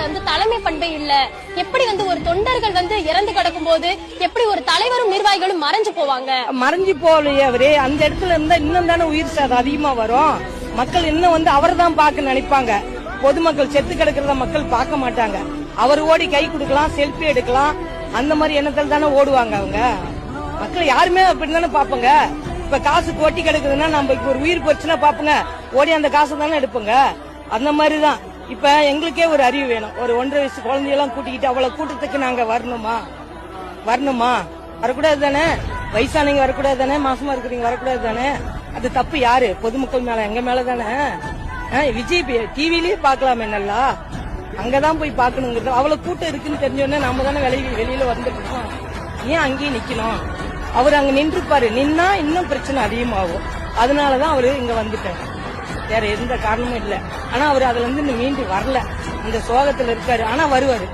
வந்து தலைமை பண்பே இல்ல. எப்படி வந்து ஒரு தொண்டர்கள் வந்து இறந்து கிடக்கும் போது எப்படி ஒரு தலைவரும் நிர்வாகிகளும் மறைஞ்சு போவாங்க? மறைஞ்சு போகலையே அவரு. அந்த இடத்துல இருந்தா இன்னும் தானே உயிர் சேதம் அதிகமா வரும். மக்கள் இன்னும் வந்து அவர் தான் பார்க்க நினைப்பாங்க. பொதுமக்கள் செத்து கிடக்கிறத மக்கள் பார்க்க மாட்டாங்க. அவர் ஓடி கை கொடுக்கலாம், செல்ஃபி எடுக்கலாம், அந்த மாதிரி எண்ணத்துல தானே ஓடுவாங்க அவங்க. மக்கள் யாருமே அப்படி தானே பாப்பாங்க. இப்ப காசு கொட்டி கிடக்குதுன்னா நம்ம இப்ப ஒரு உயிர் போச்சுன்னா பாப்போங்க, ஓடி அந்த காசை தானே எடுப்போங்க. அந்த மாதிரிதான் இப்ப எங்களுக்கே ஒரு அறிவு வேணும். ஒரு 1.5 வயசு குழந்தையெல்லாம் கூட்டிக்கிட்டு அவ்வளவு கூட்டத்துக்கு நாங்க வரணுமா? வரக்கூடாது தானே? வயசானவங்க வரக்கூடாது தானே? மாசமா இருக்கிறீங்க வரக்கூடாது தானே? அது தப்பு யாரு? பொதுமக்கள் மேல, எங்க மேல தானே. விஜய் டிவிலயே பாக்கலாமே, நல்லா அங்கதான் போய் பாக்கணுங்கிறது. அவ்வளவு கூட்டம் இருக்குன்னு தெரிஞ்சோடனே நம்ம தானே வெளியில வந்துருக்கோம். ஏன் அங்கேயும் நிக்கணும்? அவர் அங்க நின்றுப்பாரு. நின்னா இன்னும் பிரச்சனை அதிகமாகும். அதனாலதான் அவரு இங்க வந்துட்டாரு. வேற எந்த காரணமும் இல்ல. ஆனா அவர் அதுல இருந்து மீண்டு வரல. அந்த சோகத்துல இருக்காரு. ஆனா வருவாரு.